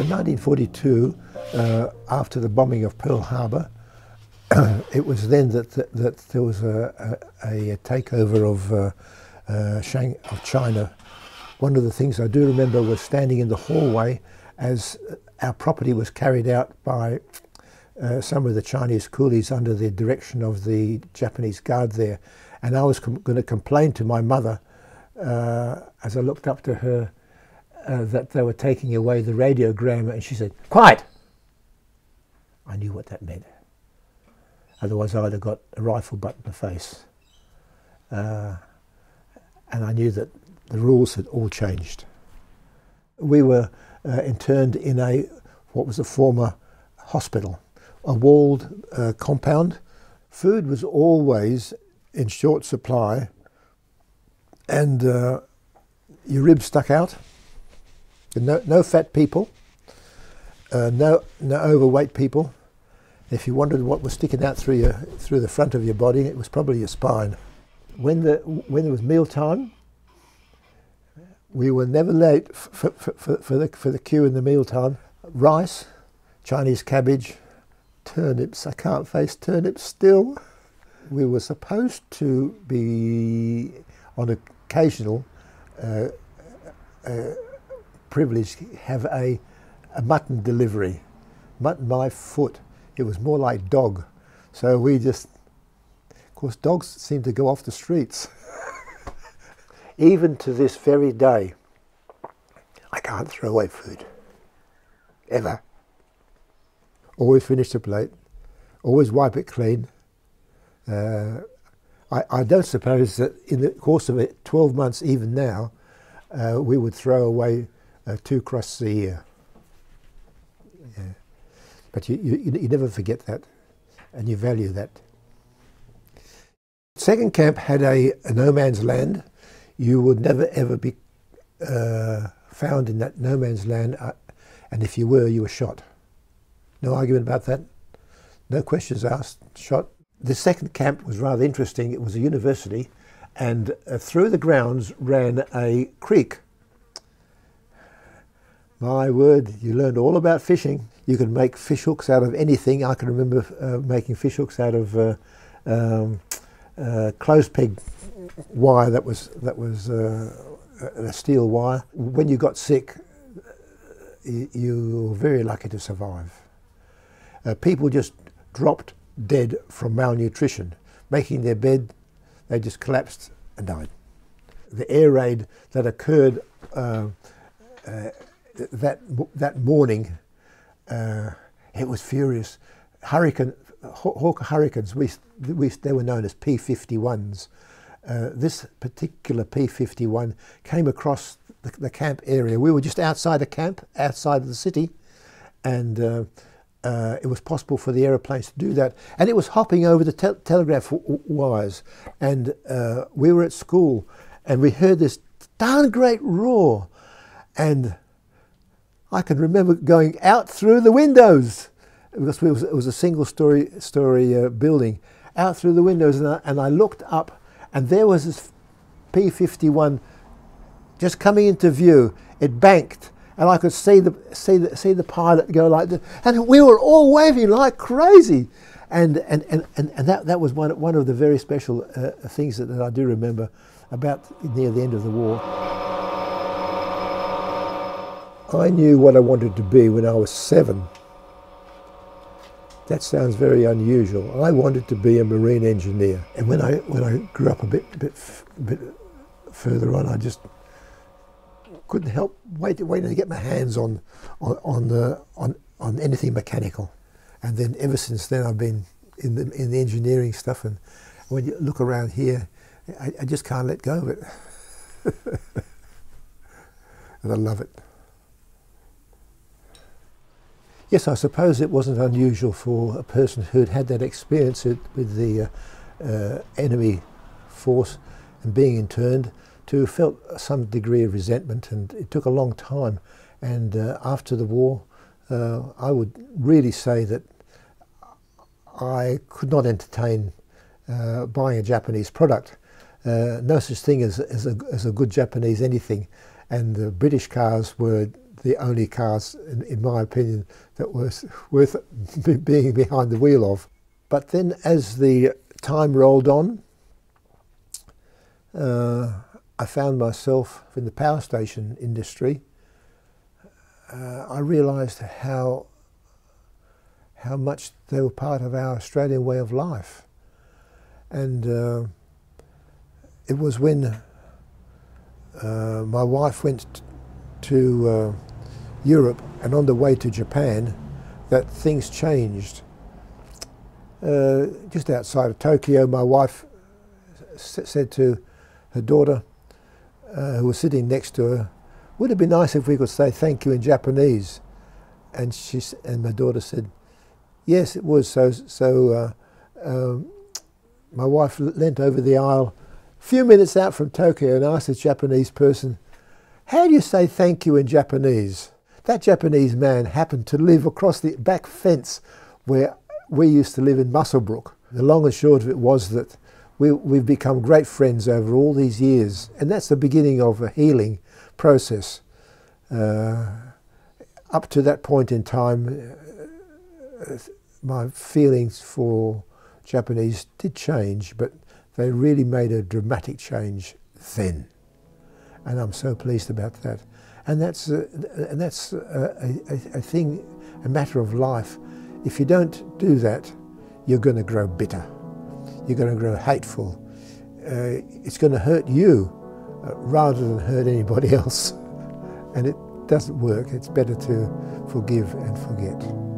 1942, after the bombing of Pearl Harbor, it was then that there was a takeover of China. One of the things I do remember was standing in the hallway as our property was carried out by some of the Chinese coolies under the direction of the Japanese guard there. And I was going to complain to my mother as I looked up to her that they were taking away the radiogram, and she said, "Quiet!" I knew what that meant. Otherwise I'd have got a rifle butt in the face. And I knew that the rules had all changed. We were interned in what was a former hospital, a walled compound. Food was always in short supply, and your ribs stuck out. No fat people, no overweight people. If you wondered what was sticking out through the front of your body, it was probably your spine. When there was mealtime, we were never late for the queue in the mealtime. Rice, Chinese cabbage, turnips. I can't face turnips still. We were supposed to be on occasional privilege have a mutton delivery, mutton by foot. It was more like dog. So we just, of course, dogs seem to go off the streets. Even to this very day, I can't throw away food, ever. Always finish the plate, always wipe it clean. I don't suppose that in the course of it, 12 months even now, we would throw away 2 crusts a year. Yeah. But you never forget that, and you value that. Second camp had a no man's land. You would never ever be found in that no man's land, and if you were shot. No argument about that. No questions asked, shot. The second camp was rather interesting. It was a university, and through the grounds ran a creek. My word, you learned all about fishing. You could make fish hooks out of anything. I can remember making fish hooks out of clothes peg wire that was a steel wire. When you got sick, you were very lucky to survive. People just dropped dead from malnutrition. Making their bed, they just collapsed and died. The air raid that occurred that morning, it was furious. Hawker Hurricanes, they were known as P-51s. This particular P-51 came across the camp area. We were just outside the camp, outside of the city, and it was possible for the aeroplanes to do that. And it was hopping over the telegraph wires. And we were at school, and we heard this darn great roar. And I can remember going out through the windows, because it was a single-story building, out through the windows, and I looked up, and there was this P-51 just coming into view. It banked, and I could see the pilot go like this, and we were all waving like crazy. And that was one of the very special things that I do remember about near the end of the war. I knew what I wanted to be when I was 7. That sounds very unusual. I wanted to be a marine engineer, and when I grew up a bit further on, I just couldn't help waiting to get my hands on anything mechanical. And then ever since then, I've been in the engineering stuff. And when you look around here, I just can't let go of it, and I love it. Yes, I suppose it wasn't unusual for a person who'd had that experience with the enemy force and being interned to have felt some degree of resentment, and it took a long time. And after the war, I would really say that I could not entertain buying a Japanese product. No such thing as a good Japanese anything, and the British cars were the only cars, in my opinion, that was worth being behind the wheel of. But then as the time rolled on, I found myself in the power station industry. I realised how much they were part of our Australian way of life. And it was when my wife went to Europe and on the way to Japan that things changed. Just outside of Tokyo, my wife said to her daughter, who was sitting next to her, "Would it be nice if we could say thank you in Japanese?" And my daughter said, "Yes, it would." So my wife leant over the aisle a few minutes out from Tokyo and asked this Japanese person, "How do you say thank you in Japanese?" That Japanese man happened to live across the back fence where we used to live in Muswellbrook. The long and short of it was that we've become great friends over all these years, and that's the beginning of a healing process. Up to that point in time, my feelings for Japanese did change, but they really made a dramatic change then, and I'm so pleased about that. And that's a thing, a matter of life. If you don't do that, you're going to grow bitter. You're going to grow hateful. It's going to hurt you rather than hurt anybody else. And it doesn't work. It's better to forgive and forget.